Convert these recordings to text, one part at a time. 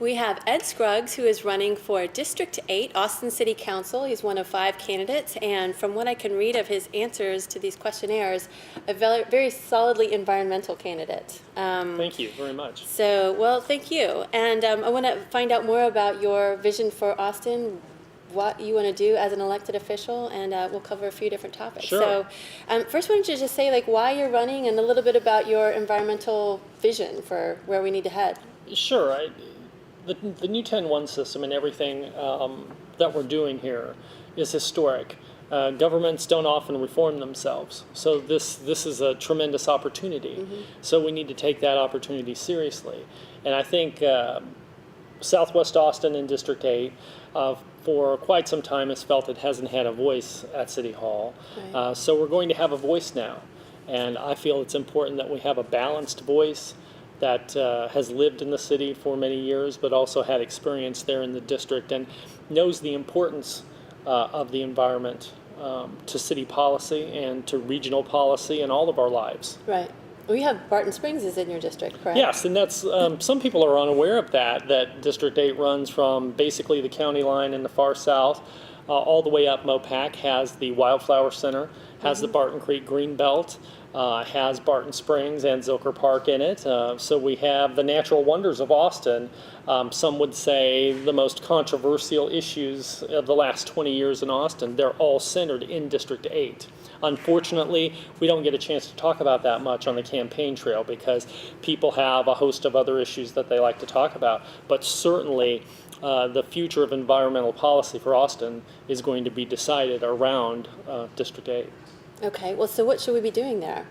We have Ed Scruggs, who is running for District 8, Austin City Council. He's one of 5 candidates, and from what I can read of his answers to these questionnaires, a very solidly environmental candidate. Thank you very much. Well, thank you. And I want to find out more about your vision for Austin, what you want to do as an elected official, and we'll cover a few different topics. Sure. So first, why don't you just say why you're running and a little bit about your environmental vision for where we need to head. Sure. The new 10-1 system and everything that we're doing here is historic. Governments don't often reform themselves, so this is a tremendous opportunity. Mm-hmm. So we need to take that opportunity seriously. And I think Southwest Austin and District 8 for quite some time has felt it hasn't had a voice at City Hall. Right. So we're going to have a voice now. And I feel it's important that we have a balanced voice that has lived in the city for many years, but also had experience there in the district and knows the importance of the environment to city policy and to regional policy in all of our lives. Right. We have Barton Springs is in your district, correct? Yes, and that's some people are unaware of that District 8 runs from basically the county line in the far south all the way up Mopac, has the Wildflower Center, has mm-hmm. the Barton Creek Green Belt, has Barton Springs and Zilker Park in it. So we have the natural wonders of Austin. Some would say the most controversial issues of the last 20 years in Austin, they're all centered in District 8. Unfortunately, we don't get a chance to talk about that much on the campaign trail because people have a host of other issues that they like to talk about. But certainly, the future of environmental policy for Austin is going to be decided around District 8. Okay, well, so what should we be doing there?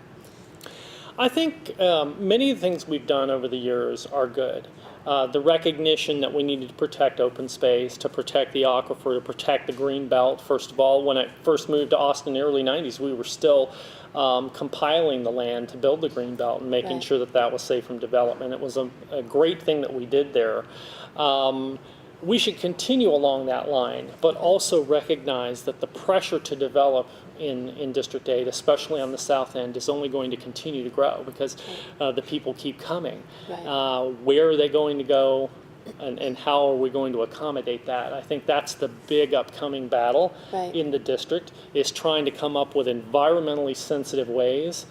I think many of the things we've done over the years are good. The recognition that we needed to protect open space, to protect the aquifer, to protect the green belt. First of all, when I first moved to Austin in the early 90s, we were still compiling the land to build the green belt and making sure that that was safe from development. It was a great thing that we did there. We should continue along that line, but also recognize that the pressure to develop in District 8, especially on the south end, is only going to continue to grow because the people keep coming. Right. Where are they going to go, and how are we going to accommodate that? I think that's the big upcoming battle in the district, is trying to come up with environmentally sensitive ways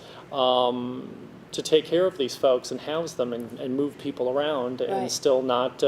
to take care of these folks and house them and move people around and still not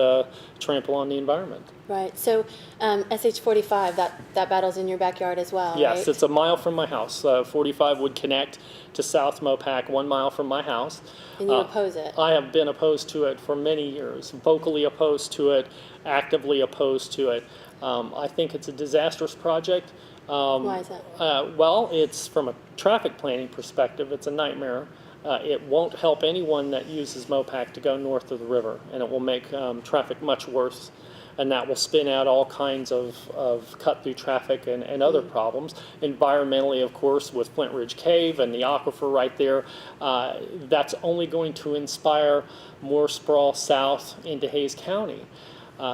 trample on the environment. Right. So SH45, that battle's in your backyard as well, yes, right? It's a mile from my house. 45 would connect to South Mopac 1 mile from my house. And you oppose it? I have been opposed to it for many years, vocally opposed to it, actively opposed to it. I think it's a disastrous project. Why is that? Well, it's from a traffic planning perspective, it's a nightmare. It won't help anyone that uses Mopac to go north of the river, and it will make traffic much worse, and that will spin out all kinds of cut-through traffic and other problems. Environmentally, of course, with Flint Ridge Cave and the aquifer right there, that's only going to inspire more sprawl south into Hays County.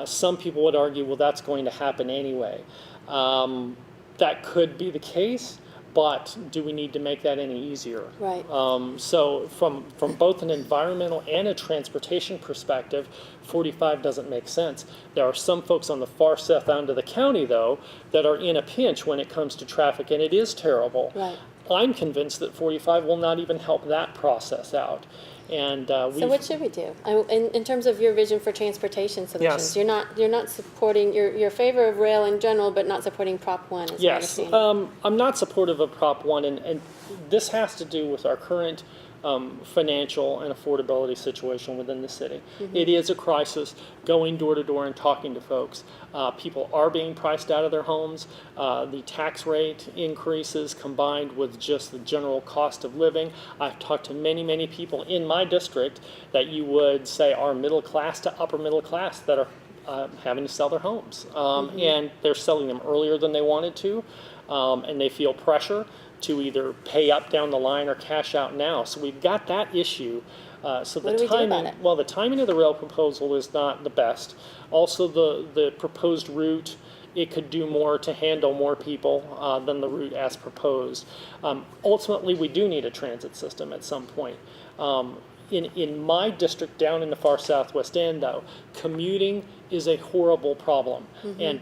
Some people would argue, well, that's going to happen anyway. That could be the case, but do we need to make that any easier? Right. So from both an environmental and a transportation perspective, 45 doesn't make sense. There are some folks on the far south end of the county, though, that are in a pinch when it comes to traffic, and it is terrible. Right. I'm convinced that 45 will not even help that process out. And so what should we do in terms of your vision for transportation solutions? Yes. You're not supporting, you're in favor of rail in general, but not supporting Prop 1. Yes, I'm not supportive of Prop 1, and this has to do with our current financial and affordability situation within the city. Mm-hmm. It is a crisis. Going door to door and talking to folks. People are being priced out of their homes. The tax rate increases combined with just the general cost of living. I've talked to many people in my district that you would say are middle class to upper middle class that are having to sell their homes. And they're selling them earlier than they wanted to, and they feel pressure to either pay up down the line or cash out now. So we've got that issue. So what do we do about it? Well, the timing of the rail proposal is not the best. Also, the proposed route, it could do more to handle more people than the route as proposed. Ultimately, we do need a transit system at some point. in my district down in the far southwest end, though, commuting is a horrible problem. And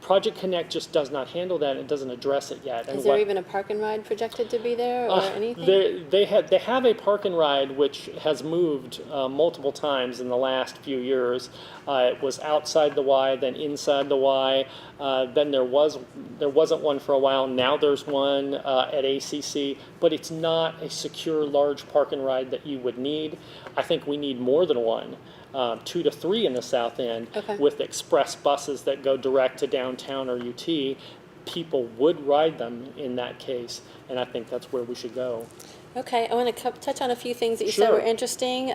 Project Connect just does not handle that. It doesn't address it yet. Is there even a park and ride projected to be there or anything? They have a park and ride which has moved multiple times in the last few years. It was outside the Y, then inside the Y. Then there wasn't one for a while. Now there's one at ACC, but it's not a secure large park and ride that you would need. I think we need more than one. 2 to 3 in the south end, with express buses that go direct to downtown or UT. People would ride them in that case, and I think that's where we should go. Okay, I want to touch on a few things that you said were interesting.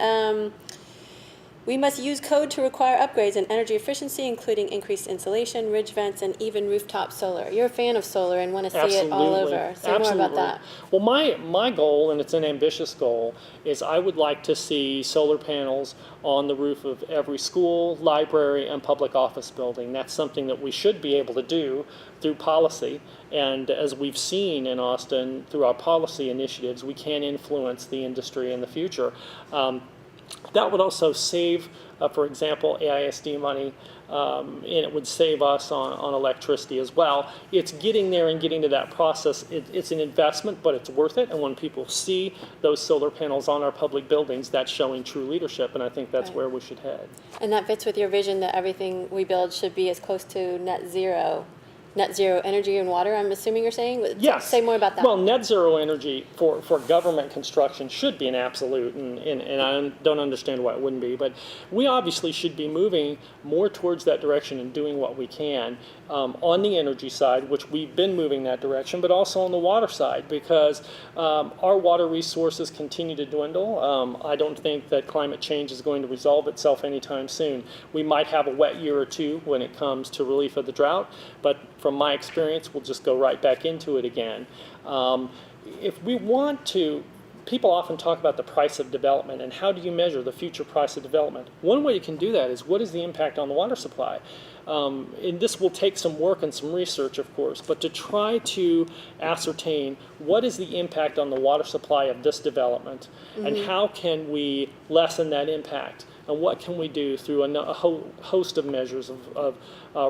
We must use code to require upgrades in energy efficiency, including increased insulation, ridge vents, and even rooftop solar. You're a fan of solar and want to see it all over. Say more about that. Well, my goal, and it's an ambitious goal, is I would like to see solar panels on the roof of every school, library, and public office building. That's something that we should be able to do through policy. And as we've seen in Austin, through our policy initiatives, we can influence the industry in the future. That would also save, for example, AISD money, and it would save us on electricity as well. It's getting there and getting to that process. It's an investment, but it's worth it. And when people see those solar panels on our public buildings, that's showing true leadership, and I think that's where we should head. And that fits with your vision that everything we build should be as close to net zero energy and water, I'm assuming you're saying? Yes. Say more about that. Well, net zero energy for government construction should be an absolute, and I don't understand why it wouldn't be, but we obviously should be moving more towards that direction and doing what we can on the energy side, which we've been moving that direction, but also on the water side, because our water resources continue to dwindle. I don't think that climate change is going to resolve itself anytime soon. We might have a wet year or two when it comes to relief of the drought, but from my experience, we'll just go right back into it again. If we want to, people often talk about the price of development and how do you measure the future price of development. One way you can do that is what is the impact on the water supply? And this will take some work and some research, of course, but to try to ascertain what is the impact on the water supply of this development and how can we lessen that impact? And what can we do through a host of measures of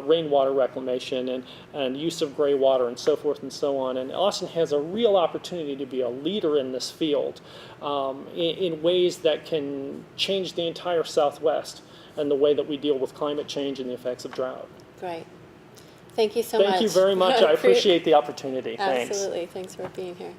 rainwater reclamation and use of gray water and so forth and so on. And Austin has a real opportunity to be a leader in this field in ways that can change the entire Southwest and the way that we deal with climate change and the effects of drought. Great. Thank you so much. Thank you very much. I appreciate the opportunity. Absolutely. Thanks for being here.